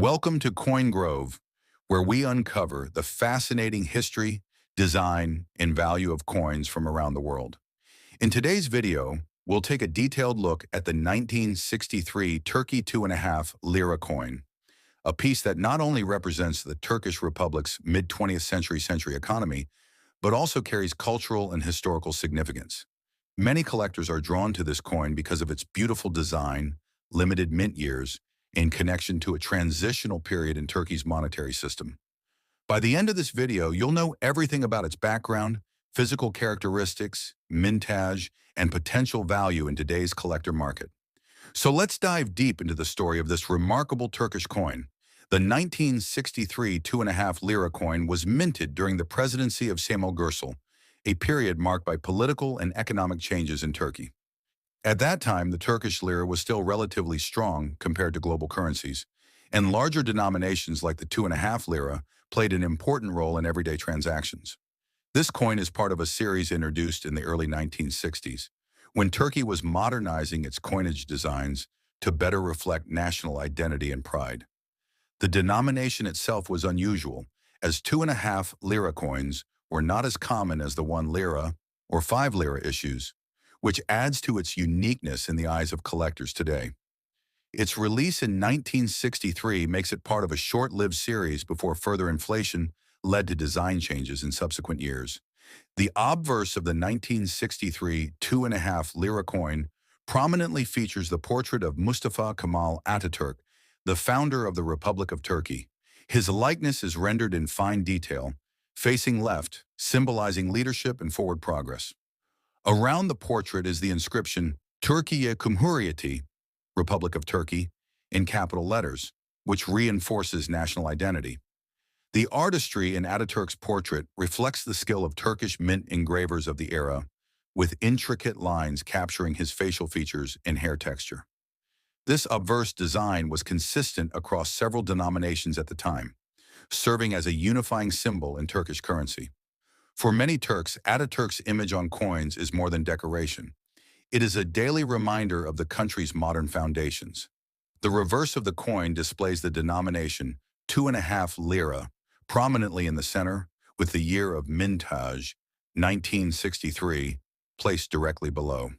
Welcome to Coin Grove, where we uncover the fascinating history, design, and value of coins from around the world. In today's video, we'll take a detailed look at the 1963 Turkey 2.5 Lira coin, a piece that not only represents the Turkish Republic's mid-20th century economy, but also carries cultural and historical significance. Many collectors are drawn to this coin because of its beautiful design, limited mint years, in connection to a transitional period in Turkey's monetary system. By the end of this video, you'll know everything about its background, physical characteristics, mintage, and potential value in today's collector market. So let's dive deep into the story of this remarkable Turkish coin. The 1963 2.5 Lira coin was minted during the presidency of Kemal Atatürk, a period marked by political and economic changes in Turkey. At that time, the Turkish lira was still relatively strong compared to global currencies, and larger denominations like the 2.5 lira played an important role in everyday transactions. This coin is part of a series introduced in the early 1960s, when Turkey was modernizing its coinage designs to better reflect national identity and pride. The denomination itself was unusual, as 2.5 lira coins were not as common as the 1 lira or 5 lira issues, which adds to its uniqueness in the eyes of collectors today. Its release in 1963 makes it part of a short-lived series before further inflation led to design changes in subsequent years. The obverse of the 1963 2.5 lira coin prominently features the portrait of Mustafa Kemal Atatürk, the founder of the Republic of Turkey. His likeness is rendered in fine detail, facing left, symbolizing leadership and forward progress. Around the portrait is the inscription Türkiye Cumhuriyeti, Republic of Turkey, in capital letters, which reinforces national identity. The artistry in Ataturk's portrait reflects the skill of Turkish mint engravers of the era, with intricate lines capturing his facial features and hair texture. This obverse design was consistent across several denominations at the time, serving as a unifying symbol in Turkish currency. For many Turks, Ataturk's image on coins is more than decoration. It is a daily reminder of the country's modern foundations. The reverse of the coin displays the denomination 2.5 lira prominently in the center, with the year of mintage, 1963, placed directly below.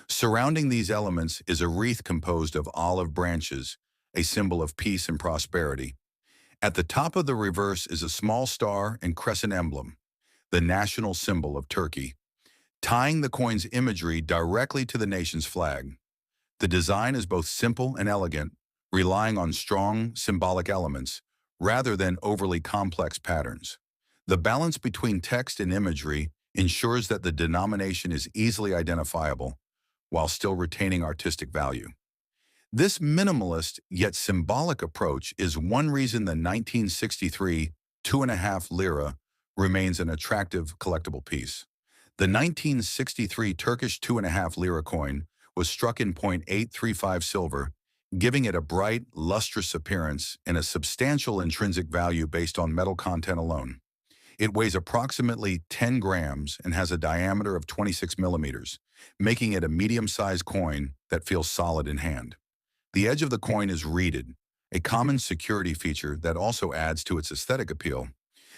Surrounding these elements is a wreath composed of olive branches, a symbol of peace and prosperity. At the top of the reverse is a small star and crescent emblem, the national symbol of Turkey, tying the coin's imagery directly to the nation's flag. The design is both simple and elegant, relying on strong symbolic elements rather than overly complex patterns. The balance between text and imagery ensures that the denomination is easily identifiable while still retaining artistic value. This minimalist yet symbolic approach is one reason the 1963 2.5 lira remains an attractive collectible piece. The 1963 Turkish 2.5 lira coin was struck in .835 silver, giving it a bright, lustrous appearance and a substantial intrinsic value based on metal content alone. It weighs approximately 10 grams and has a diameter of 26 millimeters, making it a medium-sized coin that feels solid in hand. The edge of the coin is reeded, a common security feature that also adds to its aesthetic appeal.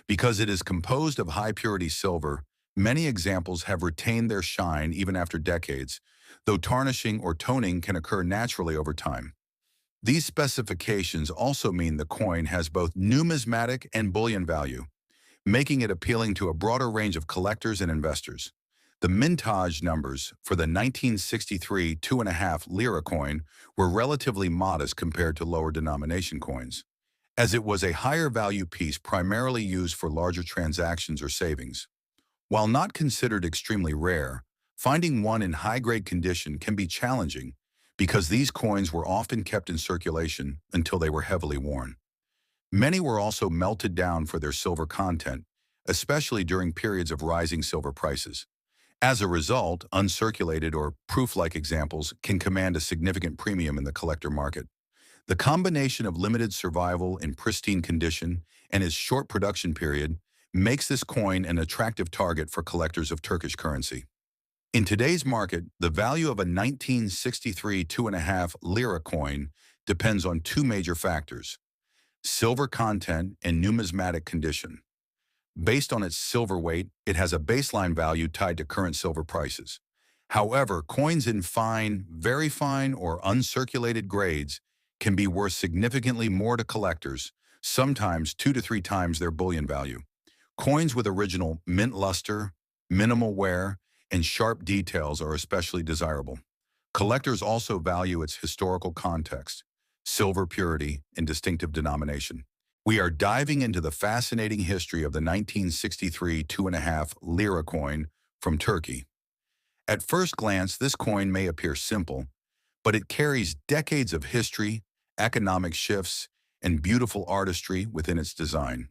Because it is composed of high-purity silver, many examples have retained their shine even after decades, though tarnishing or toning can occur naturally over time. These specifications also mean the coin has both numismatic and bullion value, making it appealing to a broader range of collectors and investors. The mintage numbers for the 1963 2.5 lira coin were relatively modest compared to lower denomination coins, as it was a higher value piece primarily used for larger transactions or savings. While not considered extremely rare, finding one in high-grade condition can be challenging because these coins were often kept in circulation until they were heavily worn. Many were also melted down for their silver content, especially during periods of rising silver prices. As a result, uncirculated or proof-like examples can command a significant premium in the collector market. The combination of limited survival in pristine condition and its short production period makes this coin an attractive target for collectors of Turkish currency. In today's market, the value of a 1963 2.5 lira coin depends on two major factors: silver content, and numismatic condition. Based on its silver weight, it has a baseline value tied to current silver prices. However, coins in fine, very fine, or uncirculated grades can be worth significantly more to collectors, sometimes 2 to 3 times their bullion value. Coins with original mint luster, minimal wear, and sharp details are especially desirable. Collectors also value its historical context, silver purity, and distinctive denomination. We are diving into the fascinating history of the 1963 2.5 Lira coin from Turkey. At first glance, this coin may appear simple, but it carries decades of history, economic shifts, and beautiful artistry within its design.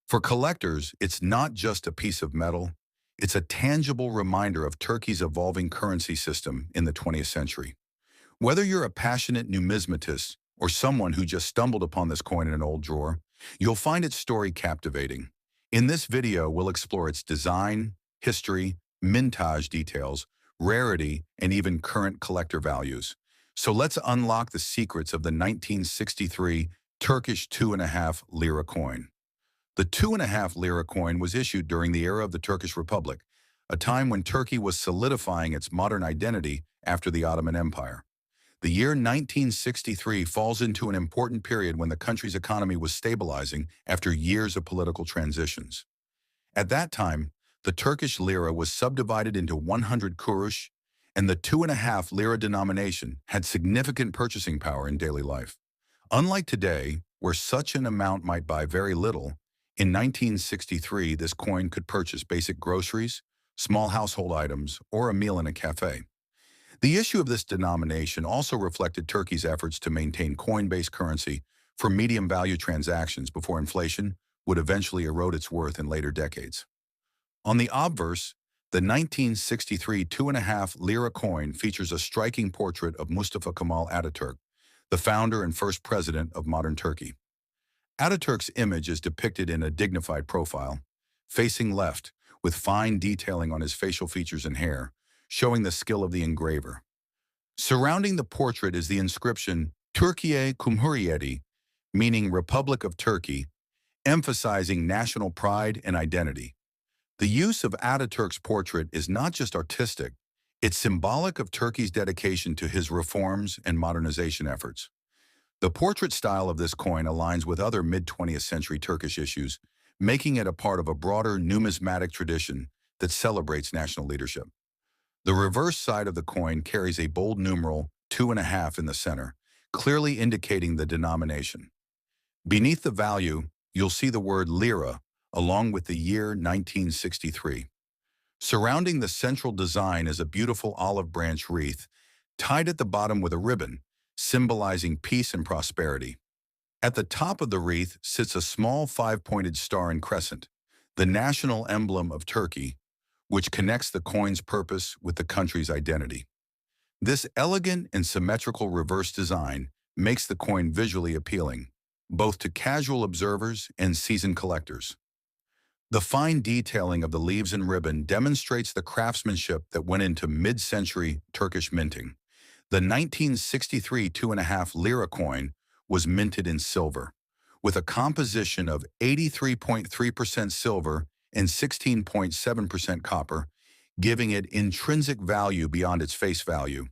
For collectors, it's not just a piece of metal, it's a tangible reminder of Turkey's evolving currency system in the 20th century. Whether you're a passionate numismatist or someone who just stumbled upon this coin in an old drawer, you'll find its story captivating. In this video, we'll explore its design, history, mintage details, rarity, and even current collector values. So let's unlock the secrets of the 1963 Turkish 2.5 Lira coin. The 2.5 Lira coin was issued during the era of the Turkish Republic, a time when Turkey was solidifying its modern identity after the Ottoman Empire. The year 1963 falls into an important period when the country's economy was stabilizing after years of political transitions. At that time, the Turkish lira was subdivided into 100 kurush, and the 2.5 lira denomination had significant purchasing power in daily life. Unlike today, where such an amount might buy very little, in 1963 this coin could purchase basic groceries, small household items, or a meal in a cafe. The issue of this denomination also reflected Turkey's efforts to maintain coin-based currency for medium-value transactions before inflation would eventually erode its worth in later decades. On the obverse, the 1963 2.5 Lira coin features a striking portrait of Mustafa Kemal Atatürk, the founder and first president of modern Turkey. Ataturk's image is depicted in a dignified profile, facing left, with fine detailing on his facial features and hair, showing the skill of the engraver. Surrounding the portrait is the inscription Türkiye Cumhuriyeti, meaning Republic of Turkey, emphasizing national pride and identity. The use of Ataturk's portrait is not just artistic, it's symbolic of Turkey's dedication to his reforms and modernization efforts. The portrait style of this coin aligns with other mid-20th century Turkish issues, making it a part of a broader numismatic tradition that celebrates national leadership. The reverse side of the coin carries a bold numeral 2.5 in the center, clearly indicating the denomination. Beneath the value, you'll see the word lira, along with the year 1963. Surrounding the central design is a beautiful olive branch wreath, tied at the bottom with a ribbon, symbolizing peace and prosperity. At the top of the wreath sits a small five-pointed star and crescent, the national emblem of Turkey, which connects the coin's purpose with the country's identity. This elegant and symmetrical reverse design makes the coin visually appealing, both to casual observers and seasoned collectors. The fine detailing of the leaves and ribbon demonstrates the craftsmanship that went into mid-century Turkish minting. The 1963 2.5 Lira coin was minted in silver, with a composition of 83.3% silver and 16.7% copper, giving it intrinsic value beyond its face value.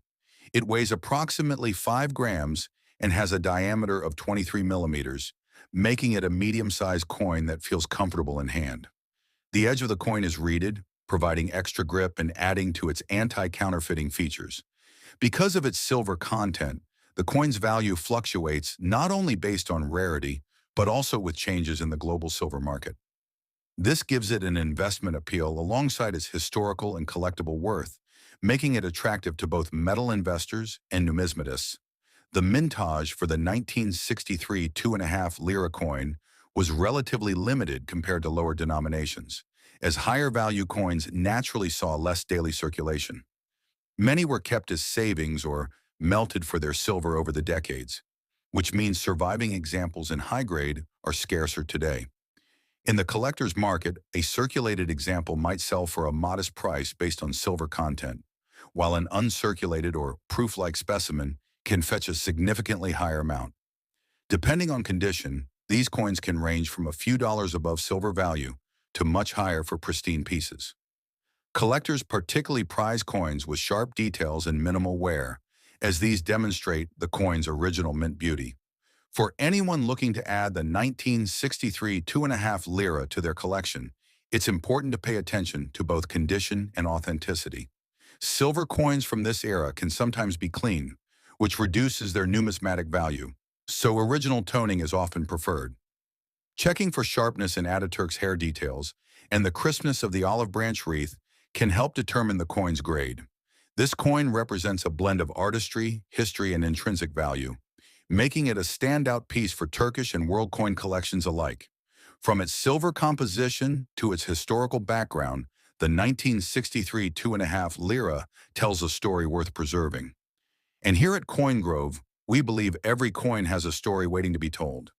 It weighs approximately 5 grams and has a diameter of 23 millimeters, making it a medium-sized coin that feels comfortable in hand. The edge of the coin is reeded, providing extra grip and adding to its anti-counterfeiting features. Because of its silver content, the coin's value fluctuates not only based on rarity, but also with changes in the global silver market. This gives it an investment appeal alongside its historical and collectible worth, making it attractive to both metal investors and numismatists. The mintage for the 1963 2.5 Lira coin was relatively limited compared to lower denominations, as higher value coins naturally saw less daily circulation. Many were kept as savings or melted for their silver over the decades, which means surviving examples in high grade are scarcer today. In the collector's market, a circulated example might sell for a modest price based on silver content, while an uncirculated or proof-like specimen can fetch a significantly higher amount. Depending on condition, These coins can range from a few dollars above silver value to much higher for pristine pieces. Collectors particularly prize coins with sharp details and minimal wear, as these demonstrate the coin's original mint beauty. For anyone looking to add the 1963 2.5 lira to their collection, it's important to pay attention to both condition and authenticity. Silver coins from this era can sometimes be clean, which reduces their numismatic value, so original toning is often preferred. Checking for sharpness in Ataturk's hair details and the crispness of the olive branch wreath can help determine the coin's grade. This coin represents a blend of artistry, history, and intrinsic value, making it a standout piece for Turkish and world coin collections alike. From its silver composition to its historical background, the 1963 2.5 lira tells a story worth preserving. And here at CoinGrove, we believe every coin has a story waiting to be told.